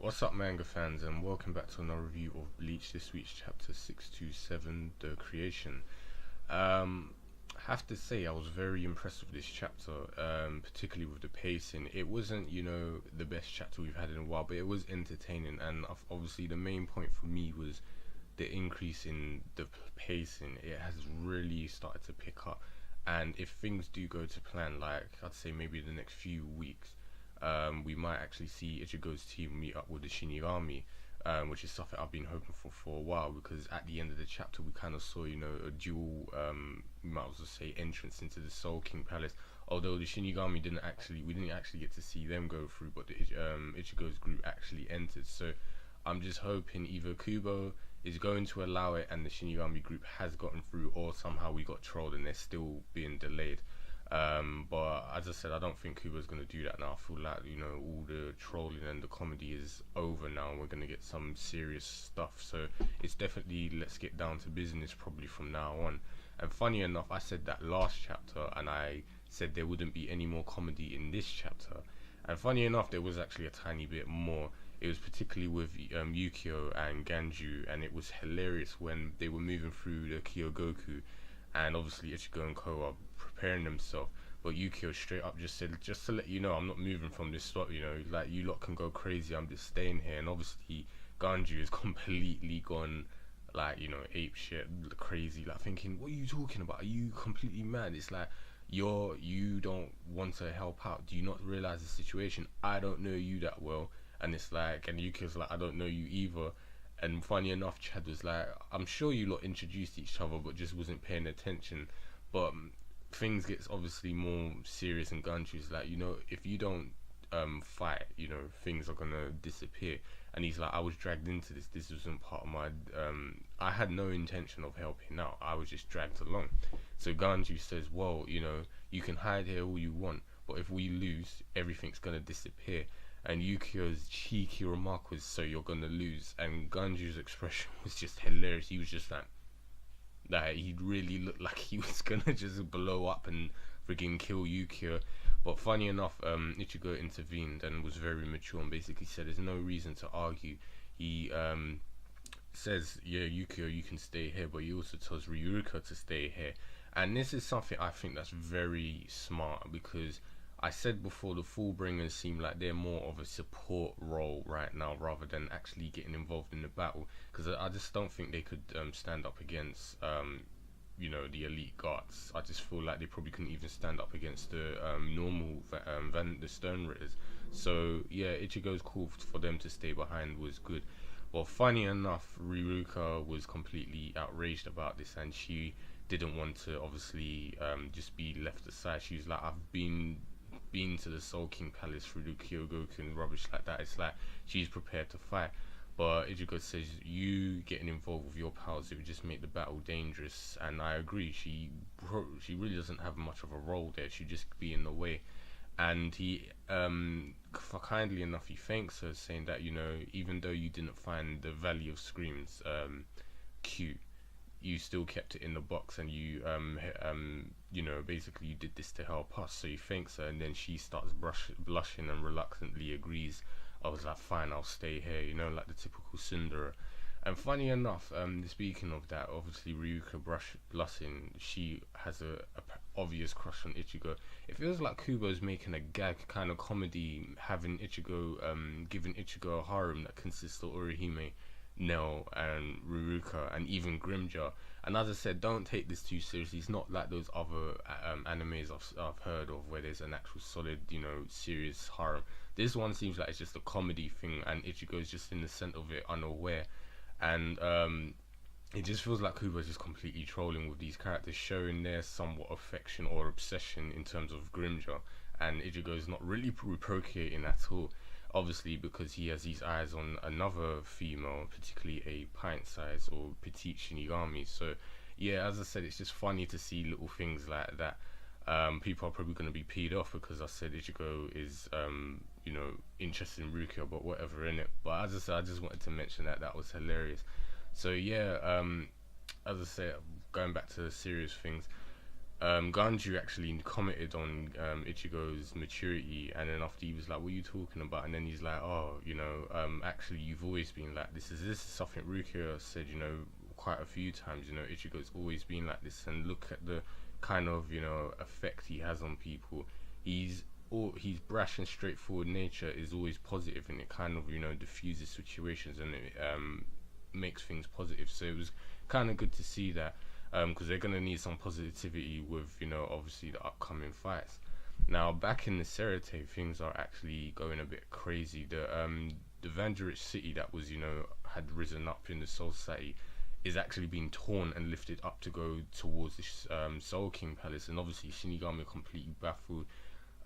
What's up, manga fans, and welcome back to another review of Bleach. This week's chapter 627, The Creation. Have to say, I was very impressed with this chapter, particularly with the pacing. It wasn't, the best chapter we've had in a while, but it was entertaining. And obviously, the main point for me was the increase in the pacing. It has really started to pick up, and if things do go to plan, like I'd say maybe the next few weeks, we might actually see Ichigo's team meet up with the Shinigami, which is something I've been hoping for a while, because at the end of the chapter we kind of saw, a dual, we might as well say, entrance into the Soul King Palace. Although the Shinigami we didn't actually get to see them go through, but the Ichigo's group actually entered. So I'm just hoping either Kubo is going to allow it and the Shinigami group has gotten through, or somehow we got trolled and they're still being delayed. But as I said, I don't think Kubo's going to do that now. I feel like, all the trolling and the comedy is over now, and we're going to get some serious stuff. So it's definitely let's get down to business probably from now on. And funny enough, I said that last chapter, and I said there wouldn't be any more comedy in this chapter. And funny enough, there was actually a tiny bit more. It was particularly with Yukio and Ganju, and it was hilarious when they were moving through the Kyogoku, and obviously Ichigo and Ko are preparing themselves, but Yukio straight up just said, just to let you know, I'm not moving from this spot, like, you lot can go crazy, I'm just staying here. And obviously Ganju is completely gone, like, ape shit, crazy, like thinking, what are you talking about? Are you completely mad? It's like, you don't want to help out. Do you not realize the situation? I don't know you that well. And it's like, and Yukio's like, I don't know you either. And funny enough, Chad was like, I'm sure you lot introduced each other but just wasn't paying attention. But things gets obviously more serious, and Ganju's like, if you don't fight, things are gonna disappear. And he's like, I was dragged into this wasn't part of my I had no intention of helping out, I was just dragged along. So Ganju says, well, you can hide here all you want, but if we lose, everything's gonna disappear. And Yukio's cheeky remark was, so you're gonna lose. And Ganju's expression was just hilarious. He was just like he really looked like he was gonna just blow up and friggin' kill Yukio. But funny enough, Ichigo intervened and was very mature and basically said there's no reason to argue. He says, yeah, Yukio, you can stay here, but he also tells Ryuruka to stay here. And this is something I think that's very smart, because I said before, the Fullbringers seem like they're more of a support role right now rather than actually getting involved in the battle, because I just don't think they could stand up against the elite guards. I just feel like they probably couldn't even stand up against the normal the Stone Ritters. So yeah, Ichigo's call for them to stay behind was good. Well, funny enough, Riruka was completely outraged about this, and she didn't want to obviously just be left aside. She was like, I've been to the Soul King Palace through the Kyogoku and rubbish like that. It's like she's prepared to fight. But Ichigo says, you getting involved with your powers, it would just make the battle dangerous. And I agree, she really doesn't have much of a role there. She'd just be in the way. And he, kindly enough, he thanks her, saying that, even though you didn't find the Valley of Screams cute, you still kept it in the box, and you basically you did this to help us. So he thanks her, and then she starts blushing and reluctantly agrees. I was like, fine, I'll stay here, like the typical tsundere. And funny enough, speaking of that, obviously Ryuka blushing, she has a obvious crush on Ichigo. It feels like Kubo's making a gag kind of comedy, having Ichigo, giving Ichigo a harem that consists of Orihime, Nell, and Ruruka, and even Grimjar. And as I said, don't take this too seriously. It's not like those other animes I've heard of, where there's an actual solid, serious harem. This one seems like it's just a comedy thing, and Ichigo's just in the center of it, unaware. And it just feels like Kubo's just completely trolling with these characters, showing their somewhat affection or obsession in terms of Grimjar, and Ichigo's not really procreating at all. Obviously, because he has his eyes on another female, particularly a pint-sized or petite Shinigami. So yeah, as I said, it's just funny to see little things like that. People are probably going to be peed off because I said Ichigo is interested in Rukia, but whatever, innit. But as I said, I just wanted to mention that was hilarious. So yeah, as I said, going back to the serious things, Ganju actually commented on Ichigo's maturity, and then after he was like, "What are you talking about?" And then he's like, "Oh, actually, you've always been like this." This is something Rukia said, quite a few times. Ichigo's always been like this, and look at the kind of effect he has on people. He's his brash and straightforward nature is always positive, and it kind of diffuses situations, and it makes things positive. So it was kind of good to see that, because they're gonna need some positivity with obviously the upcoming fights. Now back in the Serete, things are actually going a bit crazy. The Vanderich city that was had risen up in the Soul Society is actually being torn and lifted up to go towards this Soul King Palace, and obviously Shinigami are completely baffled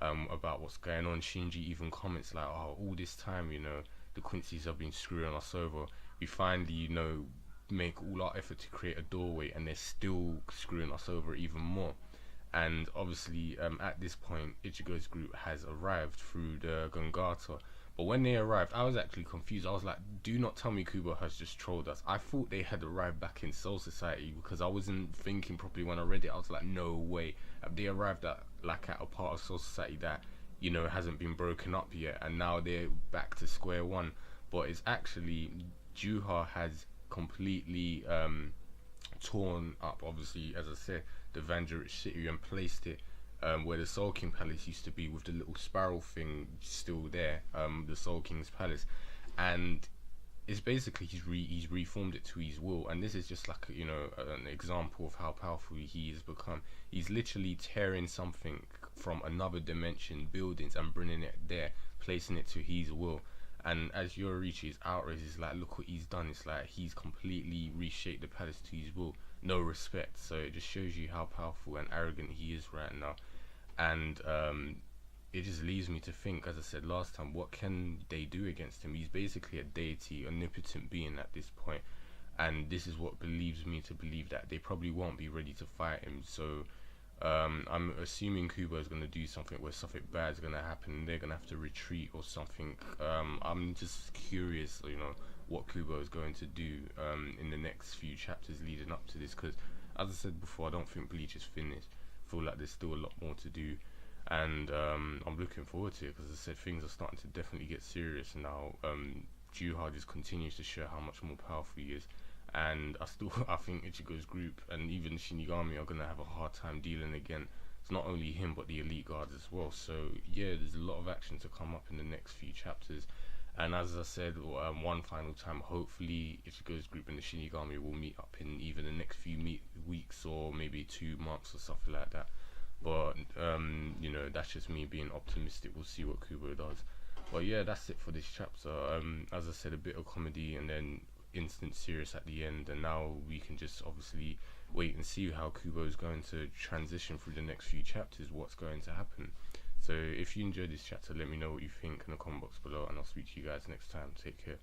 about what's going on. Shinji even comments like, "Oh, all this time, the Quincy's have been screwing us over. We finally, make all our effort to create a doorway, and they're still screwing us over even more." And obviously, at this point, Ichigo's group has arrived through the Gangata. But when they arrived, I was actually confused. I was like, "Do not tell me Kubo has just trolled us." I thought they had arrived back in Soul Society, because I wasn't thinking properly when I read it. I was like, "No way. Have they arrived at a part of Soul Society that hasn't been broken up yet, and now they're back to square one?" But it's actually Juha has completely torn up, obviously, as I said, the Vanderich city, and placed it where the Soul King Palace used to be, with the little spiral thing still there, the Soul King's Palace. And it's basically he's reformed it to his will, and this is just like an example of how powerful he has become. He's literally tearing something from another dimension, buildings, and bringing it there, placing it to his will. And as Yoruichi's outrage is like, look what he's done. It's like he's completely reshaped the palace to his will, no respect. So it just shows you how powerful and arrogant he is right now. And it just leaves me to think, as I said last time, what can they do against him? He's basically a deity, omnipotent being at this point, and this is what believes me to believe that they probably won't be ready to fight him. So I'm assuming Kubo is going to do something where something bad is going to happen, and they're going to have to retreat or something. I'm just curious, what Kubo is going to do in the next few chapters leading up to this, because as I said before, I don't think Bleach is finished. I feel like there's still a lot more to do, and I'm looking forward to it, because as I said, things are starting to definitely get serious now. Juha just continues to show how much more powerful he is, and I think Ichigo's group and even Shinigami are gonna have a hard time dealing again. It's not only him but the elite guards as well. So yeah, there's a lot of action to come up in the next few chapters. And as I said, one final time, hopefully Ichigo's group and the Shinigami will meet up in either the next few weeks or maybe 2 months or something like that. But that's just me being optimistic. We'll see what Kubo does. But yeah, that's it for this chapter. As I said, a bit of comedy and then instant serious at the end, and now we can just obviously wait and see how Kubo is going to transition through the next few chapters, what's going to happen. So if you enjoyed this chapter, let me know what you think in the comment box below, and I'll speak to you guys next time. Take care.